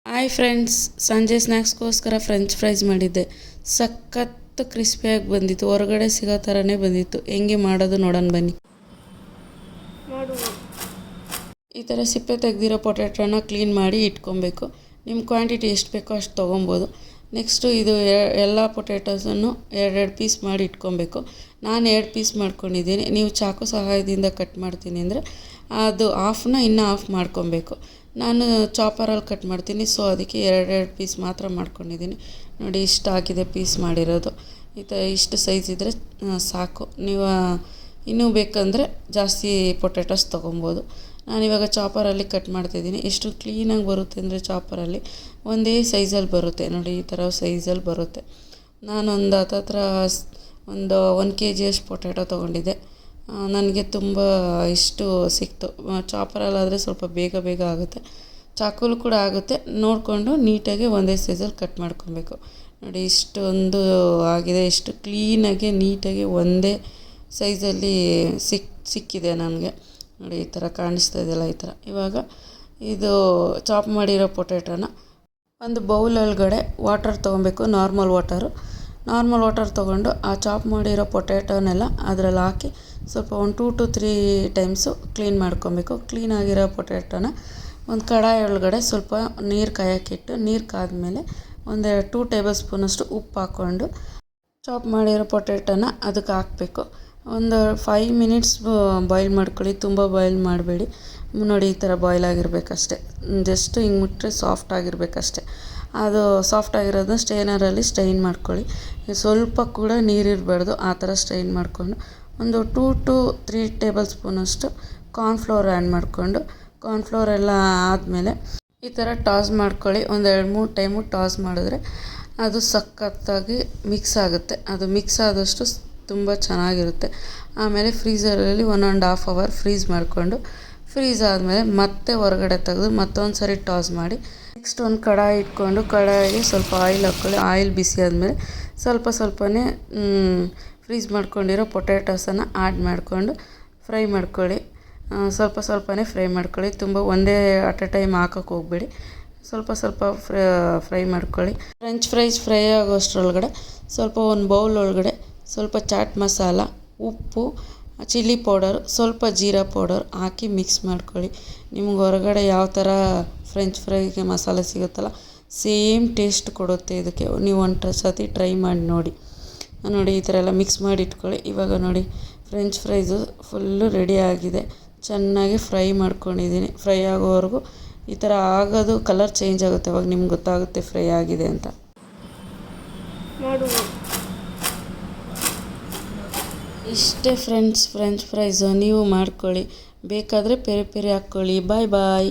Hi friends, ಸಂಜೆ ಸ್ನ್ಯಾಕ್ಸ್ಗೋಸ್ಕರ French fries ಮಾಡಿದ್ದೆ. ಸಖತ್ತು ಕ್ರಿಸ್ಪಿಯಾಗಿ ಬಂದಿತ್ತು, ಹೊರಗಡೆ ಸಿಗೋ ಥರನೇ ಬಂದಿತ್ತು. ಹೆಂಗೆ ಮಾಡೋದು ನೋಡೋಣ ಬನ್ನಿ. ಈ ಥರ ಸಿಪ್ಪೆ ತೆಗೆದಿರೋ ಪೊಟ್ಯಾಟೋನ ಕ್ಲೀನ್ ಮಾಡಿ ಇಟ್ಕೊಬೇಕು. ನಿಮ್ಮ ಕ್ವಾಂಟಿಟಿ ಎಷ್ಟು ಬೇಕೋ ಅಷ್ಟು ತೊಗೊಬೋದು. ನೆಕ್ಸ್ಟು ಇದು ಎಲ್ಲ ಪೊಟ್ಯಾಟೋಸನ್ನು ಎರಡೆರಡು ಪೀಸ್ ಮಾಡಿ ಇಟ್ಕೊಬೇಕು. ನಾನು 2 ಪೀಸ್ ಮಾಡ್ಕೊಂಡಿದ್ದೀನಿ. ನೀವು ಚಾಕು ಸಹಾಯದಿಂದ ಕಟ್ ಮಾಡ್ತೀನಿ ಅಂದರೆ ಅದು ಹಾಫ್ನ ಇನ್ನೂ ಹಾಫ್ ಮಾಡ್ಕೊಬೇಕು. ನಾನು ಚಾಪರಲ್ಲಿ ಕಟ್ ಮಾಡ್ತೀನಿ, ಸೊ ಅದಕ್ಕೆ ಎರಡೆರಡು ಪೀಸ್ ಮಾತ್ರ ಮಾಡ್ಕೊಂಡಿದ್ದೀನಿ. ನೋಡಿ, ಇಷ್ಟ ಆಗಿದೆ ಪೀಸ್ ಮಾಡಿರೋದು. ಇಷ್ಟು ಸೈಜ್ ಇದ್ದರೆ ಸಾಕು. ನೀವು ಇನ್ನೂ ಬೇಕಂದರೆ ಜಾಸ್ತಿ ಪೊಟ್ಯಾಟೋಸ್ ತೊಗೊಬೋದು. ನಾನಿವಾಗ ಚಾಪರಲ್ಲಿ ಕಟ್ ಮಾಡ್ತಾಯಿದ್ದೀನಿ. ಎಷ್ಟು ಕ್ಲೀನಾಗಿ ಬರುತ್ತೆ ಅಂದರೆ ಚಾಪರಲ್ಲಿ ಒಂದೇ ಸೈಜಲ್ಲಿ ಬರುತ್ತೆ. ನೋಡಿ, ಈ ಥರ ಸೈಜಲ್ಲಿ ಬರುತ್ತೆ. ನಾನೊಂದು ಹತ್ತತ್ರ ಒಂದು 1 kg ಅಷ್ಟು ಪೊಟ್ಯಾಟೊ ತೊಗೊಂಡಿದ್ದೆ. ನನಗೆ ತುಂಬ ಇಷ್ಟು ಸಿಕ್ತು. ಚಾಪರಲ್ಲಾದರೆ ಸ್ವಲ್ಪ ಬೇಗ ಆಗುತ್ತೆ, ಚಾಕುಲು ಕೂಡ ಆಗುತ್ತೆ. ನೋಡಿಕೊಂಡು ನೀಟಾಗಿ ಒಂದೇ ಸೈಜಲ್ಲಿ ಕಟ್ ಮಾಡ್ಕೊಬೇಕು. ನೋಡಿ, ಇಷ್ಟೊಂದು ಆಗಿದೆ. ಎಷ್ಟು ಕ್ಲೀನಾಗಿ ನೀಟಾಗಿ ಒಂದೇ ಸೈಜಲ್ಲಿ ಸಿಕ್ಕಿದೆ ನನಗೆ. ನೋಡಿ, ಈ ಥರ ಕಾಣಿಸ್ತಾ ಇದೆಯಲ್ಲ, ಈ ಥರ. ಇವಾಗ ಇದು ಚಾಪ್ ಮಾಡಿರೋ ಪೊಟ್ಯಾಟೋನ ಒಂದು ಬೌಲ್ ಒಳಗಡೆ ವಾಟರ್ ತೊಗೊಬೇಕು. ನಾರ್ಮಲ್ ವಾಟರ್ ತೊಗೊಂಡು ಆ ಚಾಪ್ ಮಾಡಿರೋ ಪೊಟ್ಯಾಟೋನೆಲ್ಲ ಅದರಲ್ಲಿ ಹಾಕಿ ಸ್ವಲ್ಪ ಒಂದು 2 to 3 ಟೈಮ್ಸು ಕ್ಲೀನ್ ಮಾಡ್ಕೊಬೇಕು. ಕ್ಲೀನಾಗಿರೋ ಪೊಟ್ಯಾಟೋನ ಒಂದು ಕಡಾಯಿ ಒಳಗಡೆ ಸ್ವಲ್ಪ ನೀರು ಕಾಯೋಕ್ಕಿಟ್ಟು, ನೀರು ಕಾದ್ಮೇಲೆ ಒಂದು 2 ಟೇಬಲ್ ಸ್ಪೂನಷ್ಟು ಉಪ್ಪು ಹಾಕ್ಕೊಂಡು ಚಾಪ್ ಮಾಡಿರೋ ಪೊಟ್ಯಾಟೋನ ಅದಕ್ಕೆ ಹಾಕಬೇಕು. ಒಂದು 5 ಮಿನಿಟ್ಸ್ ಬಾಯ್ಲ್ ಮಾಡ್ಕೊಳ್ಳಿ. ತುಂಬ ಬಾಯ್ಲ್ ಮಾಡಬೇಡಿ. ನೋಡಿ, ಈ ಥರ ಬಾಯ್ಲ್ ಆಗಿರಬೇಕಷ್ಟೆ. ಜಸ್ಟ್ ಹಿಂಗೆ ಮುಟ್ಟರೆ ಸಾಫ್ಟ್ ಆಗಿರಬೇಕಷ್ಟೆ. ಅದು ಸಾಫ್ಟ್ ಆಗಿರೋದನ್ನ ಸ್ಟೇನರಲ್ಲಿ ಸ್ಟೈನ್ ಮಾಡ್ಕೊಳ್ಳಿ. ಸ್ವಲ್ಪ ಕೂಡ ನೀರಿರಬಾರ್ದು, ಆ ಥರ ಸ್ಟೈನ್ ಮಾಡಿಕೊಂಡು ಒಂದು 2 to 3 ಟೇಬಲ್ ಸ್ಪೂನಷ್ಟು ಕಾರ್ನ್ಫ್ಲೋರ್ ಆ್ಯಡ್ ಮಾಡಿಕೊಂಡು, ಕಾರ್ನ್ಫ್ಲೋರ್ ಎಲ್ಲ ಆದಮೇಲೆ ಈ ಥರ ಟಾಸ್ ಮಾಡ್ಕೊಳ್ಳಿ. ಒಂದು 2-3 ಟೈಮು ಟಾಸ್ ಮಾಡಿದ್ರೆ ಅದು ಸಖತ್ತಾಗಿ ಮಿಕ್ಸ್ ಆಗುತ್ತೆ. ಅದು ಮಿಕ್ಸ್ ಆದಷ್ಟು ತುಂಬ ಚೆನ್ನಾಗಿರುತ್ತೆ. ಆಮೇಲೆ ಫ್ರೀಝರಲ್ಲಿ 1.5 hour ಫ್ರೀಸ್ ಮಾಡಿಕೊಂಡು, ಫ್ರೀಸ್ ಆದಮೇಲೆ ಮತ್ತೆ ಹೊರಗಡೆ ತೆಗೆದು ಮತ್ತೊಂದು ಸರಿ ಟಾಸ್ ಮಾಡಿ, ನೆಕ್ಸ್ಟ್ ಒಂದು ಕಡಾಯಿ ಇಟ್ಕೊಂಡು ಕಡಾಯಿಗೆ ಸ್ವಲ್ಪ ಆಯಿಲ್ ಹಾಕ್ಕೊಳ್ಳಿ. ಆಯಿಲ್ ಬಿಸಿ ಆದಮೇಲೆ ಸ್ವಲ್ಪನೇ ಫ್ರೀಸ್ ಮಾಡ್ಕೊಂಡಿರೋ ಪೊಟ್ಯಾಟೋಸನ್ನು ಆ್ಯಡ್ ಮಾಡಿಕೊಂಡು ಫ್ರೈ ಮಾಡ್ಕೊಳ್ಳಿ. ಸ್ವಲ್ಪನೇ ಫ್ರೈ ಮಾಡ್ಕೊಳ್ಳಿ. ತುಂಬ ಒಂದೇ ಅಟ್ ಎ ಟೈಮ್ ಹಾಕೋಕ್ಕೆ ಹೋಗಬೇಡಿ. ಸ್ವಲ್ಪ ಫ್ರೈ ಮಾಡ್ಕೊಳ್ಳಿ. ಫ್ರೆಂಚ್ ಫ್ರೈಸ್ ಫ್ರೈ ಆಗೋಷ್ಟರೊಳಗಡೆ ಸ್ವಲ್ಪ ಒಂದು ಬೌಲ್ ಒಳಗಡೆ ಸ್ವಲ್ಪ ಚಾಟ್ ಮಸಾಲ, ಉಪ್ಪು, ಚಿಲ್ಲಿ ಪೌಡರ್, ಸ್ವಲ್ಪ ಜೀರಾ ಪೌಡರ್ ಹಾಕಿ ಮಿಕ್ಸ್ ಮಾಡ್ಕೊಳ್ಳಿ. ನಿಮ್ಗೆ ಹೊರಗಡೆ ಯಾವ ಥರ ಫ್ರೆಂಚ್ ಫ್ರೈಗೆ ಮಸಾಲೆ ಸಿಗುತ್ತಲ್ಲ, ಸೇಮ್ ಟೇಸ್ಟ್ ಕೊಡುತ್ತೆ ಇದಕ್ಕೆ. ನೀವು ಒಂದು ಸತಿ ಟ್ರೈ ಮಾಡಿ ನೋಡಿ. ಈ ಥರ ಎಲ್ಲ ಮಿಕ್ಸ್ ಮಾಡಿ ಇಟ್ಕೊಳ್ಳಿ. ಇವಾಗ ನೋಡಿ, ಫ್ರೆಂಚ್ ಫ್ರೈಸು ಫುಲ್ಲು ರೆಡಿ ಆಗಿದೆ. ಚೆನ್ನಾಗಿ ಫ್ರೈ ಮಾಡ್ಕೊಂಡಿದ್ದೀನಿ. ಫ್ರೈ ಆಗೋವರೆಗೂ ಈ ಥರ ಆಗೋದು, ಕಲರ್ ಚೇಂಜ್ ಆಗುತ್ತೆ. ಅವಾಗ ನಿಮ್ಗೆ ಗೊತ್ತಾಗುತ್ತೆ ಫ್ರೈ ಆಗಿದೆ ಅಂತ. ಇಷ್ಟೇ ಫ್ರೆಂಚ್ ಫ್ರೈಸು. ನೀವು ಮಾಡ್ಕೊಳ್ಳಿ. ಬೇಕಾದರೆ ಪೆರಿ ಹಾಕ್ಕೊಳ್ಳಿ. ಬಾಯ್.